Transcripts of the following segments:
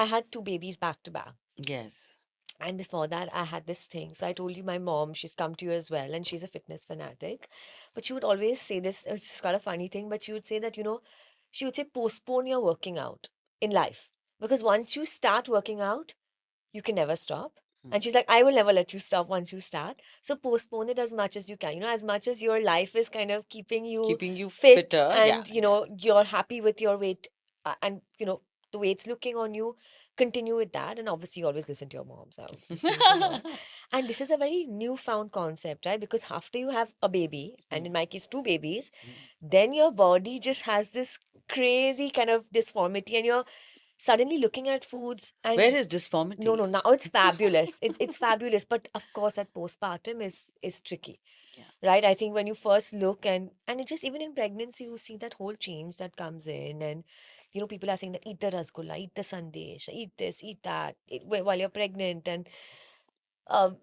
I had two babies back to back. Yes. And before that, I had this thing. So I told you my mom, she's come to you as well, and she's a fitness fanatic. But she would always say this, it's just got a funny thing, but she would say that, she would say, postpone your working out in life. Because once you start working out, you can never stop. And Mm. she's like, I will never let you stop once you start. So postpone it as much as you can. As much as your life is kind of keeping you Keeping you fit fitter. Yeah. and, Yeah. you're happy with your weight and, the way it's looking on you, continue with that. And obviously, always listen to your mom. So I was listening to her. And this is a very newfound concept, right? Because after you have a baby, and in Mm. my case, two babies, Mm. then your body just has this crazy kind of disformity and you're suddenly looking at foods Where and is no, no, disformity? now it's fabulous. It's fabulous, but of course, at postpartum is tricky, Yeah. right? I think when you first look and it's just even in pregnancy, you see that whole change that comes in, and people are saying that eat the rasgulla, eat the sandesh, eat this, eat that, while you're pregnant, and um,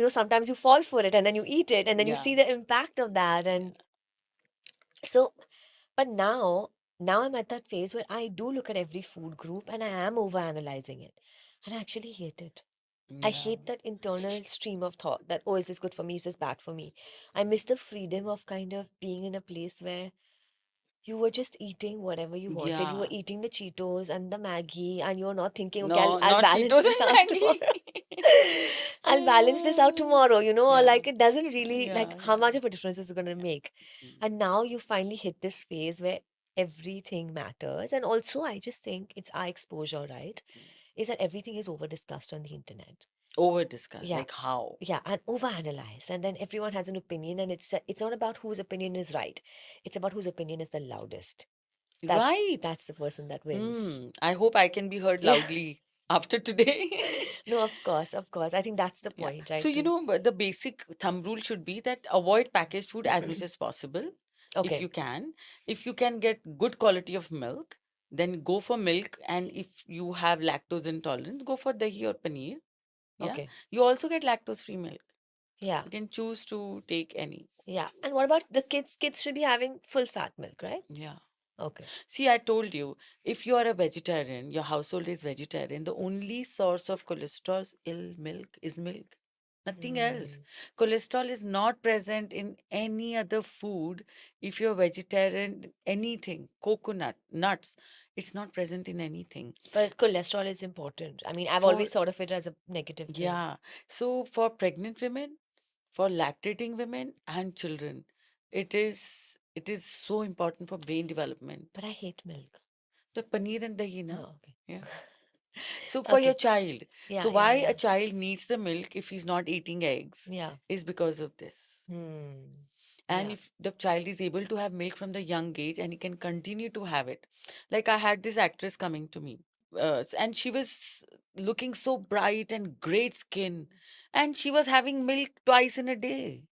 sometimes you fall for it, and then you eat it, and then you Yeah. see the impact of that, Yeah. and so, but now I'm at that phase where I do look at every food group and I am overanalyzing it, and I actually hate it. I Yeah. hate that internal stream of thought that, oh, is this good for me? Is this bad for me? I miss the freedom of kind of being in a place where you were just eating whatever you wanted. You were Yeah. eating the Cheetos and the Maggie, and you're not thinking, okay, I'll, No, I'll not balance Cheetos this and out tomorrow. Maggie. I'll balance this out tomorrow, or Yeah. like it doesn't really, like, Yeah. how Yeah. much of a difference is it going to Yeah. make? Mm. And now you finally hit this phase where everything matters. And also, I just think it's our exposure, right? Is that everything is over discussed on the internet. Over discussed. Yeah, Like how? yeah, and overanalyzed, and then everyone has an opinion, and it's not about whose opinion is right. It's about whose opinion is the loudest. That's Right. that's the person that wins. I hope I can be heard Yeah. loudly after today. No, of course, of course. I think that's the Yeah. point, So, right? To but the basic thumb rule should be that avoid packaged food as much as possible if okay, you can. If you can get good quality of milk, then go for milk. And if you have lactose intolerance, go for dahi or paneer. Yeah. okay, You also get lactose free milk. yeah, You can choose to take any. yeah. And what about the kids? Kids should be having full fat milk, right? Yeah. Okay. See, I told you, if you are a vegetarian, your household is vegetarian, the only source of cholesterol ill milk is milk. Nothing else. Hmm. Cholesterol is not present in any other food. If you're vegetarian, anything, coconut, nuts, it's not present in anything. But cholesterol is important. I mean, I've For, always thought of it as a negative thing. yeah, so for pregnant women, for lactating women and children, it is so important for brain development. But I hate milk. The paneer and dahi, na? Oh, okay. Yeah. So for your Okay. child, so Yeah, why yeah, a yeah. child needs the milk if he's not eating eggs Yeah. is because of this. Hmm. And Yeah. if the child is able to have milk from the young age and he can continue to have it, like I had this actress coming to me, and she was looking so bright and great skin, and she was having milk twice in a day.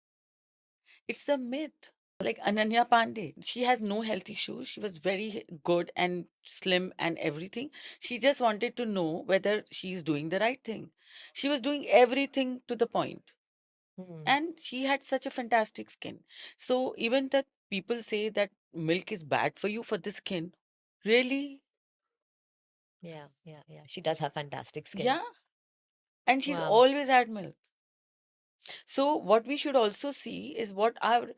It's a myth. Like Ananya Pandey, she has no health issues. She was very good and slim and everything. She just wanted to know whether she's doing the right thing. She was doing everything to the point, Hmm. and she had such a fantastic skin. So even that people say that milk is bad for you for the skin, really? Yeah, yeah, yeah. She does have fantastic skin. Yeah. And she's Wow. always had milk. So what we should also see is what our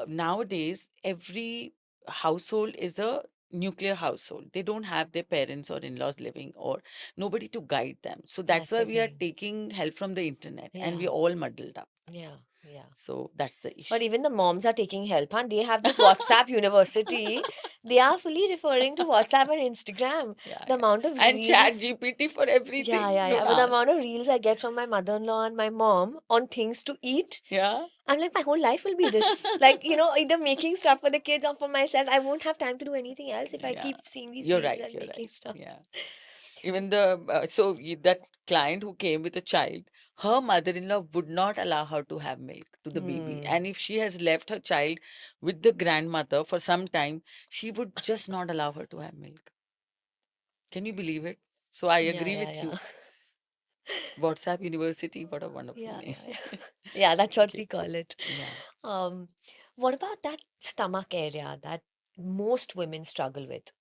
nowadays every household is a nuclear household. They don't have their parents or in-laws living or nobody to guide them. So that's That's why the we are thing. taking help from the internet and we Yeah, all muddled up. yeah, yeah. So that's the But issue. even the moms are taking help, huh? They have this WhatsApp university. They are fully referring to WhatsApp and Instagram. Yeah, The yeah. amount of And chat reels, GPT for yeah, everything. yeah, yeah. Don't But the ask. amount of reels I get from my mother-in-law and my mom on things to eat, Yeah. I'm like, my whole life will be this. Like, either making stuff for the kids or for myself. I won't have time to do anything else if I Yeah. keep seeing these You're reels right. and You're making right. stuff. Yeah. Even that client who came with a child, her mother-in-law would not allow her to have milk to the baby. Hmm. And if she has left her child with the grandmother for some time, she would just not allow her to have milk. Can you believe it? So I Yeah, agree yeah, with yeah. you. WhatsApp University, what a wonderful Yeah, name. yeah, yeah. Yeah, that's what Okay. we call it. Yeah. Um, what about that stomach area that most women struggle with?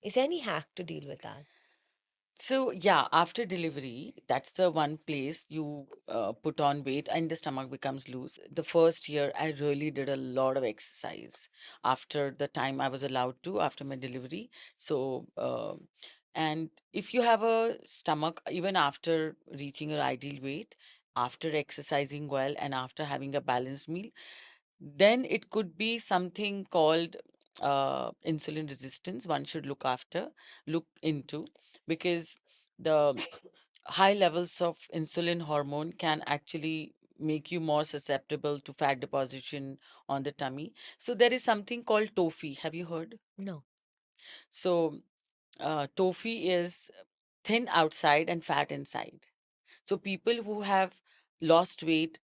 Is there any hack to deal with that? So, yeah, after delivery, that's the one place you put on weight and the stomach becomes loose. The first year, I really did a lot of exercise after the time I was allowed to, after my delivery. So, and if you have a stomach, even after reaching your ideal weight, after exercising well, and after having a balanced meal, then it could be something called insulin resistance. One should look into, because the high levels of insulin hormone can actually make you more susceptible to fat deposition on the tummy. So there is something called TOFI. Have you heard? No. So TOFI is thin outside and fat inside. So people who have lost weight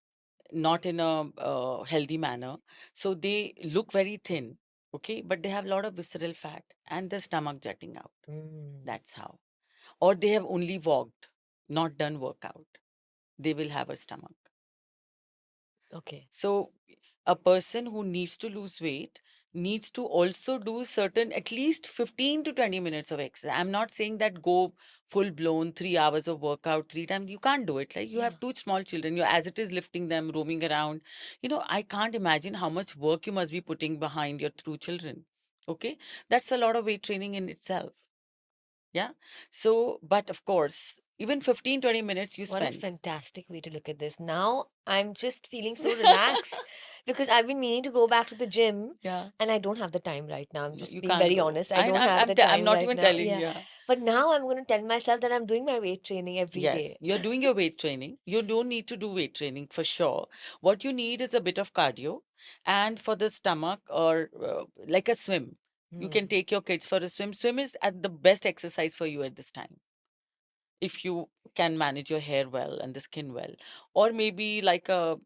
not in a healthy manner, so they look very thin, okay, but they have a lot of visceral fat and the stomach jutting out. Mm. That's how. Or they have only walked, not done workout. They will have a stomach. Okay. So a person who needs to lose weight needs to also do certain at least 15 to 20 minutes of exercise. I'm not saying that go full blown 3 hours of workout 3 times. You can't do it. Like, you Yeah. have two small children, you're as it is lifting them, roaming around. I can't imagine how much work you must be putting behind your two children. Okay. That's a lot of weight training in itself. Yeah. So, but of course, even 15-20 minutes you What a spend. fantastic way to look at this. Now I'm just feeling so relaxed because I've been meaning to go back to the gym Yeah. and I don't have the time right now. I'm No, just you being can't very go. honest. I don't I'm have I'm the te- I'm time not right even now. telling Yeah. you. But now I'm going to tell myself that I'm doing my weight training every Yes, day. you're doing your weight training. You don't need to do weight training for sure. What you need is a bit of cardio, and for the stomach, or like a swim. You can Hmm. take your kids for a swim. Swim is at the best exercise for you at this time, if you can manage your hair well and the skin well. Or maybe like a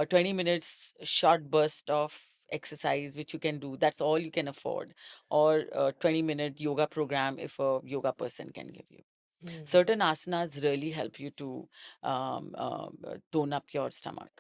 20 minutes short burst of exercise which you can do. That's all you can afford. Or a 20-minute yoga program if a yoga person can give you. Hmm. Certain asanas really help you to tone up your stomach.